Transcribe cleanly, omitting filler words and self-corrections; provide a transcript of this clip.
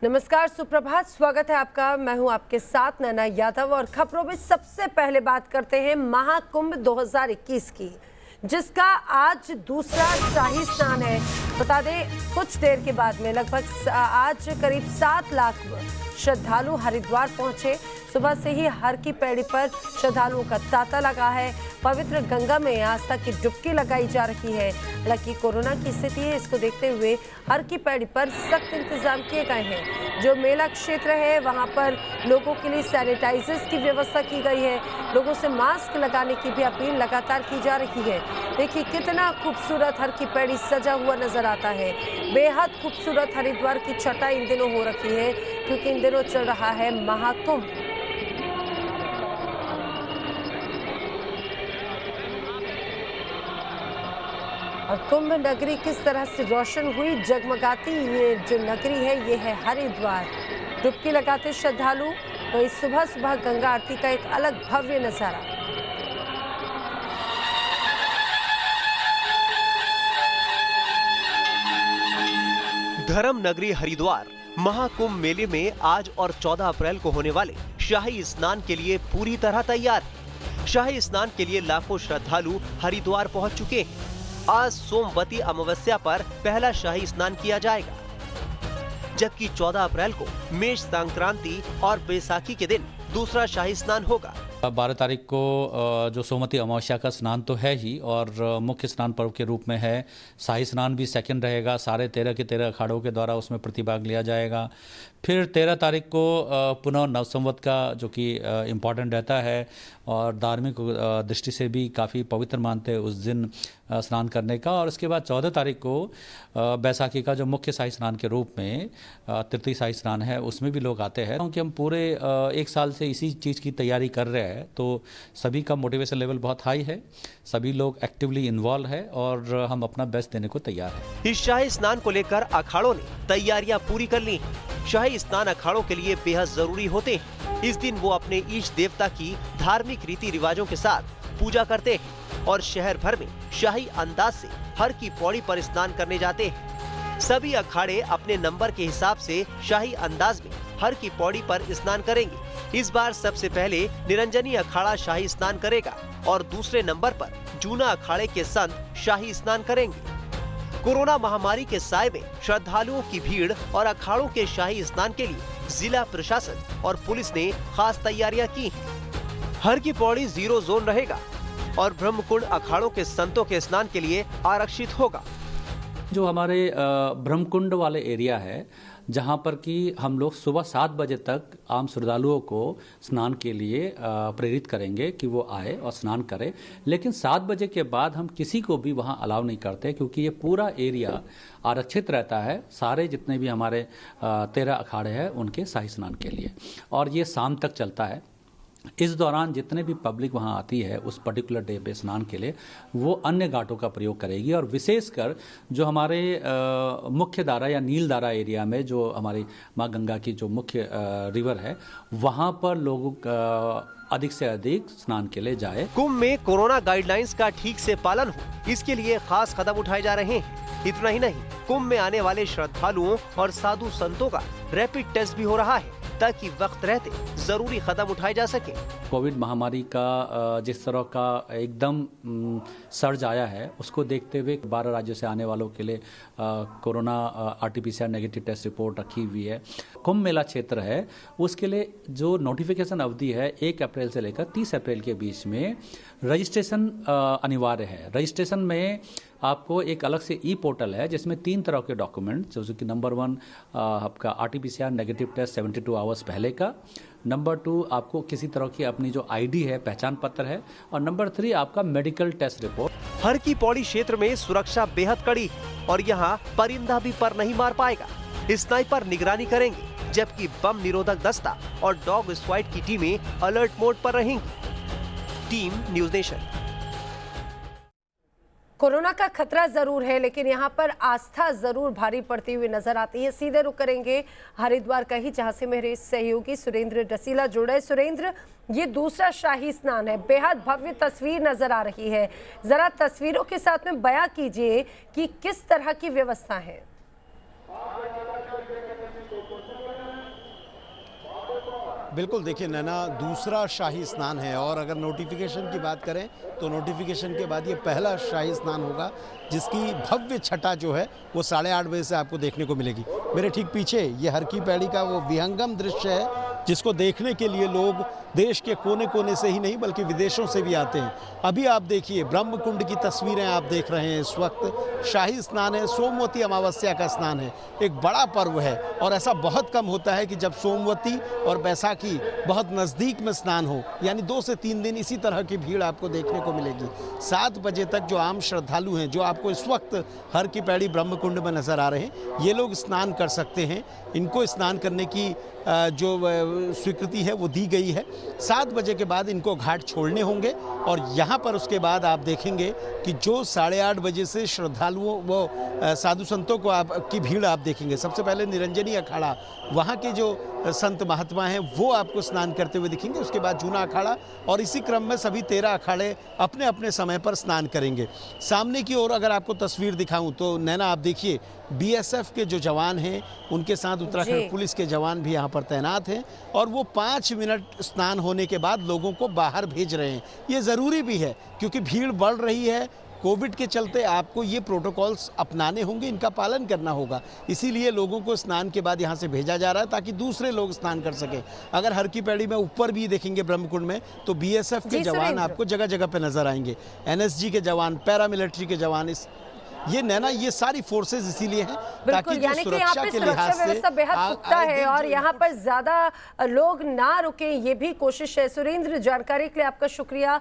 नमस्कार, सुप्रभात, स्वागत है आपका। मैं हूं आपके साथ नैना यादव और खबरों में सबसे पहले बात करते हैं महाकुंभ 2021 की, जिसका आज दूसरा शाही स्नान है। बता दें, कुछ देर के बाद में लगभग आज करीब 7 लाख श्रद्धालु हरिद्वार पहुंचे। सुबह से ही हर की पैड़ी पर श्रद्धालुओं का तांता लगा है। पवित्र गंगा में आस्था की डुबकी लगाई जा रही है। हालांकि कोरोना की स्थिति है, इसको देखते हुए हर की पैड़ी पर सख्त इंतजाम किए गए हैं। जो मेला क्षेत्र है वहां पर लोगों के लिए सैनिटाइजर्स की व्यवस्था की गई है। लोगों से मास्क लगाने की भी अपील लगातार की जा रही है। देखिए कितना खूबसूरत हर की पैड़ी सजा हुआ नजर आता है। बेहद खूबसूरत हरिद्वार की छटा इन दिनों हो रखी है, क्योंकि इन दिनों चल रहा है महाकुंभ। और कुंभ नगरी किस तरह से रोशन हुई, जगमगाती ये जो नगरी है ये है हरिद्वार। डुबकी लगाते श्रद्धालु, वही सुबह सुबह गंगा आरती का एक अलग भव्य नजारा। धर्म नगरी हरिद्वार महाकुंभ मेले में आज और 14 अप्रैल को होने वाले शाही स्नान के लिए पूरी तरह तैयार है। शाही स्नान के लिए लाखों श्रद्धालु हरिद्वार पहुंच चुके हैं। आज सोमवती अमावस्या पर पहला शाही स्नान किया जाएगा, जबकि 14 अप्रैल को मेष संक्रांति और बैसाखी के दिन दूसरा शाही स्नान होगा। 12 तारीख को जो सोमवती अमावस्या का स्नान तो है ही, और मुख्य स्नान पर्व के रूप में है। शाही स्नान भी सेकंड रहेगा। सारे 13 के 13 अखाड़ों के द्वारा उसमें प्रतिभाग लिया जाएगा। फिर 13 तारीख को पुनः नवसंवत का, जो कि इम्पॉर्टेंट रहता है और धार्मिक दृष्टि से भी काफ़ी पवित्र मानते हैं उस दिन स्नान करने का। और उसके बाद 14 तारीख को बैसाखी का जो मुख्य शाही स्नान के रूप में तृतीय शाही स्नान है, उसमें भी लोग आते हैं। क्योंकि हम पूरे 1 साल से इसी चीज़ की तैयारी कर रहे हैं, तो सभी का मोटिवेशन लेवल बहुत हाई है। सभी लोग एक्टिवली इन्वॉल्व है और हम अपना बेस्ट देने को तैयार है। इस शाही स्नान को लेकर अखाड़ों ने तैयारियां पूरी कर ली। शाही स्नान अखाड़ों के लिए बेहद जरूरी होते हैं। इस दिन वो अपने ईष्ट देवता की धार्मिक रीति रिवाजों के साथ पूजा करते हैं और शहर भर में शाही अंदाज से हर की पौड़ी पर स्नान करने जाते हैं। सभी अखाड़े अपने नंबर के हिसाब से शाही अंदाज में हर की पौड़ी पर स्नान करेंगे। इस बार सबसे पहले निरंजनी अखाड़ा शाही स्नान करेगा और दूसरे नंबर पर जूना अखाड़े के संत शाही स्नान करेंगे। कोरोना महामारी के साए में श्रद्धालुओं की भीड़ और अखाड़ों के शाही स्नान के लिए जिला प्रशासन और पुलिस ने खास तैयारियां की हैं। हर की पौड़ी 0 जोन रहेगा और ब्रह्मकुंड अखाड़ों के संतों के स्नान के लिए आरक्षित होगा। जो हमारे ब्रह्मकुंड वाले एरिया है, जहाँ पर कि हम लोग सुबह 7 बजे तक आम श्रद्धालुओं को स्नान के लिए प्रेरित करेंगे कि वो आए और स्नान करें। लेकिन 7 बजे के बाद हम किसी को भी वहाँ अलाउ नहीं करते, क्योंकि ये पूरा एरिया आरक्षित रहता है सारे जितने भी हमारे 13 अखाड़े हैं उनके शाही स्नान के लिए, और ये शाम तक चलता है। इस दौरान जितने भी पब्लिक वहां आती है उस पर्टिकुलर डे पे स्नान के लिए, वो अन्य घाटों का प्रयोग करेगी। और विशेषकर जो हमारे मुख्य धारा या नील धारा एरिया में जो हमारी माँ गंगा की जो मुख्य रिवर है, वहां पर लोगों अधिक से अधिक स्नान के लिए जाए। कुंभ में कोरोना गाइडलाइंस का ठीक से पालन हो, इसके लिए खास कदम उठाए जा रहे हैं। इतना ही नहीं, कुंभ में आने वाले श्रद्धालुओं और साधु संतों का रैपिड टेस्ट भी हो रहा है, ताकि वक्त रहते जरूरी कदम उठाए जा सके। कोविड महामारी का जिस तरह का एकदम सर्ज आया है, उसको देखते हुए 12 राज्यों से आने वालों के लिए corona RT-PCR negative test report रखी हुई है। कुंभ मेला क्षेत्र है, उसके लिए जो नोटिफिकेशन अवधि है 1 अप्रैल से लेकर 30 अप्रैल के बीच में रजिस्ट्रेशन अनिवार्य है। रजिस्ट्रेशन में आपको एक अलग से पोर्टल है, जिसमें 3 तरह के डॉक्यूमेंट, जैसे कि नंबर 1 आपका RT-PCR नेगेटिव टेस्ट 72 आवर्स पहले का, नंबर 2 आपको किसी तरह की अपनी जो ID है, पहचान पत्र है, और नंबर 3 आपका मेडिकल टेस्ट रिपोर्ट। हर की पौड़ी क्षेत्र में सुरक्षा बेहद कड़ी और यहाँ परिंदा भी पर नहीं मार पाएगा। स्नाइपर निगरानी करेंगे, जबकि बम निरोधक दस्ता और डॉग स्क्वाड की टीमें अलर्ट मोड पर रहेंगी। Team news nation. कोरोना का खतरा जरूर है, लेकिन यहाँ पर आस्था जरूर भारी पड़ती हुई नजर आती है। सीधे रुक करेंगे हरिद्वार का ही, जहाँ से मेरे सहयोगी सुरेंद्र डसीला जुड़े। सुरेंद्र, ये दूसरा शाही स्नान है, बेहद भव्य तस्वीर नजर आ रही है। जरा तस्वीरों के साथ में बयां कीजिए कि किस तरह की व्यवस्था है। बिल्कुल, देखिए नैना, दूसरा शाही स्नान है और अगर नोटिफिकेशन की बात करें तो नोटिफिकेशन के बाद ये पहला शाही स्नान होगा जिसकी भव्य छटा जो है वो 8:30 बजे से आपको देखने को मिलेगी। मेरे ठीक पीछे ये हर की पैड़ी का वो विहंगम दृश्य है जिसको देखने के लिए लोग देश के कोने कोने से ही नहीं बल्कि विदेशों से भी आते हैं। अभी आप देखिए ब्रह्म कुंड की तस्वीरें आप देख रहे हैं। इस वक्त शाही स्नान है, सोमवती अमावस्या का स्नान है, एक बड़ा पर्व है और ऐसा बहुत कम होता है कि जब सोमवती और बैसाखी बहुत नज़दीक में स्नान हो, यानी 2 से 3 दिन इसी तरह की भीड़ आपको देखने को मिलेगी। 7 बजे तक जो आम श्रद्धालु हैं, जो आपको इस वक्त हर की पैड़ी ब्रह्म कुंड में नज़र आ रहे हैं, ये लोग स्नान कर सकते हैं। इनको स्नान करने की जो स्वीकृति है वो दी गई है। 7 बजे के बाद इनको घाट छोड़ने होंगे और यहाँ पर उसके बाद आप देखेंगे कि जो 8:30 बजे से श्रद्धालुओं वो साधु संतों को की भीड़ आप देखेंगे। सबसे पहले निरंजनी अखाड़ा, वहाँ के जो संत महात्मा हैं वो आपको स्नान करते हुए दिखेंगे। उसके बाद जूना अखाड़ा और इसी क्रम में सभी 13 अखाड़े अपने अपने समय पर स्नान करेंगे। सामने की ओर अगर आपको तस्वीर दिखाऊं तो नैना, आप देखिए बीएसएफ के जो जवान हैं उनके साथ उत्तराखंड पुलिस के जवान भी यहाँ पर तैनात हैं और वो 5 मिनट स्नान होने के बाद लोगों को बाहर भेज रहे हैं। ये ज़रूरी भी है क्योंकि भीड़ बढ़ रही है। कोविड के चलते आपको ये प्रोटोकॉल्स अपनाने होंगे, इनका पालन करना होगा। इसीलिए लोगों को स्नान के बाद यहाँ से भेजा जा रहा है ताकि दूसरे लोग स्नान कर सकें। अगर हर की पैड़ी में ऊपर भी देखेंगे ब्रह्मकुंड में तो बीएसएफ के जवान आपको जगह जगह पे नजर आएंगे, एनएसजी के जवान, पैरामिलिट्री के जवान। ये नैना, ये सारी फोर्सेस इसीलिए हैं ताकि जो सुरक्षा के लिहाज से व्यवस्था बेहद पुख्ता है और यहाँ पर ज्यादा लोग ना रुके, ये भी कोशिश है। सुरेंद्र, जानकारी के लिए आपका शुक्रिया।